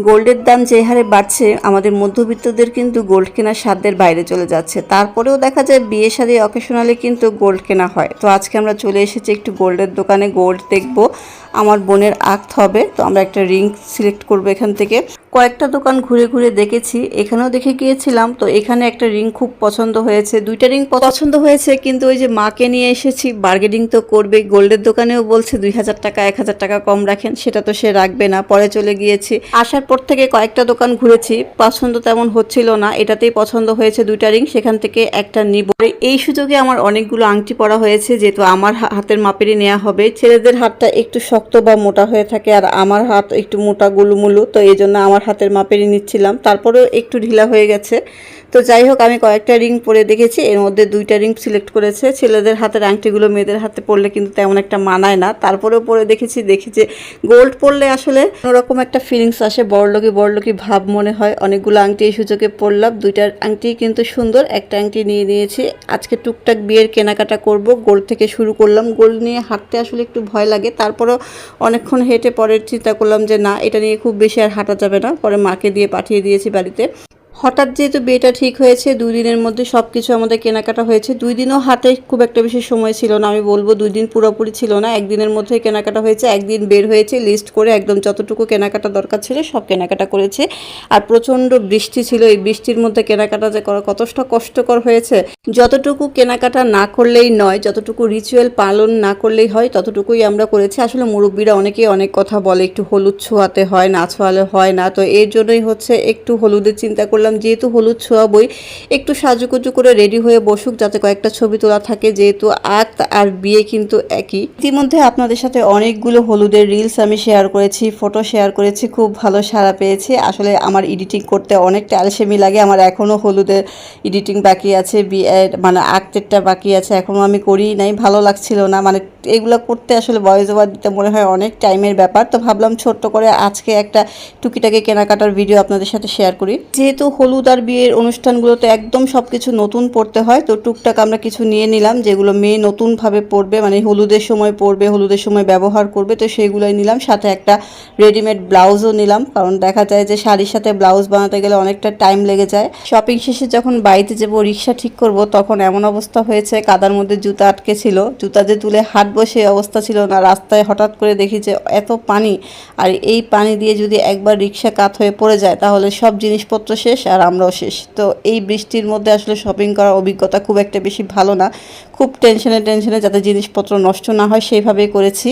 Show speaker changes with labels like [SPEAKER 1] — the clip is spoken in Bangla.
[SPEAKER 1] গোল্ডের দাম যে হারে বাড়ছে আমাদের মধ্যবিত্তদের কিন্তু গোল্ড কেনার সাধ্যের বাইরে চলে যাচ্ছে। তারপরেও দেখা যায় বিয়ে শাদী অকেশনালি কিন্তু গোল্ড কেনা হয়। তো আজকে আমরা চলে এসেছি একটু গোল্ডের দোকানে, গোল্ড দেখব। আমার বোনের আক্ত হবে, তো আমরা একটা রিং সিলেক্ট করব এখান থেকে। কয়েকটা দোকান ঘুরে ঘুরে দেখেছি, এখানেও দেখে গিয়েছিলাম। তো এখানে একটা রিং খুব পছন্দ হয়েছে, দুইটা রিং পছন্দ হয়েছে, কিন্তু ওই যে মাকে নিয়ে এসেছি, বার্গেনিং তো করবেই। গোল্ডের দোকানেও বলছে 2000 টাকা 1000 টাকা কম রাখেন, সেটা তো সে রাখবে না। পরে চলে গিয়েছি, আসার পর থেকে কয়েকটা দোকান ঘুরেছি, পছন্দ তেমন হচ্ছিল না। এটাতেই পছন্দ হয়েছে দুইটা রিং, সেখান থেকে একটা নিব। এই সুযোগে আমার অনেকগুলো আংটি পরা হয়েছে, যেহেতু আমার হাতের মাপেরই নেওয়া হবে। ছেলেদের হাতটা একটু শক্ত বা মোটা হয়ে থাকে, আর আমার হাত একটু মোটা গুলুমুলু, তো এই জন্য আমার হাতের মাপেরই নিচ্ছিলাম। তারপরেও একটু ঢিলা হয়ে গেছে। তো যাই হোক, আমি কয়েকটা রিং পরে দেখেছি, এর মধ্যে দুইটা রিং সিলেক্ট করেছে। ছেলেদের হাতের আংটিগুলো মেয়েদের হাতে পরলে কিন্তু তেমন একটা মানায় না, তারপরেও পরে দেখি যে গোল্ড পরলে আসলে অন্যরকম একটা ফিলিংস আসে, বড়লোকি ভাব মনে হয়। অনেকগুলো আংটি এই সুযোগে পরলাম, দুইটার আংটি কিন্তু সুন্দর। একটা আংটি নিয়ে নিয়েছি। আজকে টুকটাক বিয়ের কেনাকাটা করব, গোল্ড থেকে শুরু করলাম। গোল্ড নিয়ে হাঁটতে আসলে একটু ভয় লাগে, তারপরেও অনেকক্ষণ হেঁটে পরে চিন্তা করলাম যে না, এটা নিয়ে খুব বেশি আর হাঁটা যাবে না। পরে মাকে দিয়ে পাঠিয়ে দিয়েছি বাড়িতে। হঠাৎ যেহেতু বিয়েটা ঠিক হয়েছে, 2 দিনের মধ্যে সব কিছু আমাদের কেনাকাটা হয়েছে। 2 দিনও হাতে খুব একটা বেশি সময় ছিল না, আমি বলবো 2 দিন পুরোপুরি ছিল না, 1 দিনের মধ্যে কেনাকাটা হয়েছে। একদিন বের হয়েছে লিস্ট করে, একদম যতটুকু কেনাকাটা দরকার ছিল সব কেনাকাটা করেছে। আর প্রচণ্ড বৃষ্টি ছিল, এই বৃষ্টির মধ্যে কেনাকাটা যে করা কতটা কষ্টকর হয়েছে। যতটুকু কেনাকাটা না করলেই নয়, যতটুকু রিচুয়াল পালন না করলেই হয়, ততটুকুই আমরা করেছি। আসলে মুরব্বীরা অনেকেই অনেক কথা বলে, একটু হলুদ ছোঁয়াতে হয়, না ছোঁয়ালে হয় না। তো এর জন্যই হচ্ছে একটু হলুদের চিন্তা করলাম, যেহেতু হলুদ ছোঁয়াবই, একটু সাজুগুজু করে রেডি হয়ে বসুক, যাতে কয়েকটা ছবি তোলা থাকে, যেহেতু আক্ত আর বিয়ে কিন্তু একই। ইতিমধ্যে আপনাদের সাথে অনেকগুলো হলুদের রিলস আমি শেয়ার করেছি, ফটো শেয়ার করেছি, খুব ভালো সাড়া পেয়েছি। আসলে আমার এডিটিং করতে অনেকটা আলসেমি লাগে, আমার এখনও হলুদের এডিটিং বাকি আছে, মানে আক্তেরটা বাকি আছে, এখনও আমি করিই নাই, ভালো লাগছিল না। মানে এগুলো করতে আসলে ভয়েস ওভার দিতে মনে হয় অনেক টাইমের ব্যাপার। তো ভাবলাম ছোট্ট করে আজকে একটা টুকিটাকি কেনাকাটার ভিডিও আপনাদের সাথে শেয়ার করি। যেহেতু হলুদ আর বিয়ের অনুষ্ঠানগুলোতে একদম সব কিছু নতুন পরতে হয়, তো টুকটাক আমরা কিছু নিয়ে নিলাম, যেগুলো মেয়ে নতুনভাবে পরবে, মানে হলুদের সময় পরবে, হলুদের সময় ব্যবহার করবে, তো সেইগুলোই নিলাম। সাথে একটা রেডিমেড ব্লাউজও নিলাম, কারণ দেখা যায় যে শাড়ির সাথে ব্লাউজ বানাতে গেলে অনেকটা টাইম লেগে যায়। শপিং শেষে যখন বাড়িতে যাবো, রিক্সা ঠিক করব, তখন এমন অবস্থা হয়েছে, কাদার মধ্যে জুতা আটকে ছিল, জুতা যে তুলে হাঁটবো সেই অবস্থা ছিল না। রাস্তায় হঠাৎ করে দেখি যে এত পানি, আর এই পানি দিয়ে যদি একবার রিক্সা কাত হয়ে পড়ে যায়, তাহলে সব জিনিসপত্র শেষ আর আমরাও শেষ। তো এই বৃষ্টির মধ্যে আসলে শপিং করার অভিজ্ঞতা খুব একটা বেশি ভালো না, খুব টেনশনে যাতে জিনিসপত্র নষ্ট না হয় সেইভাবেই করেছি।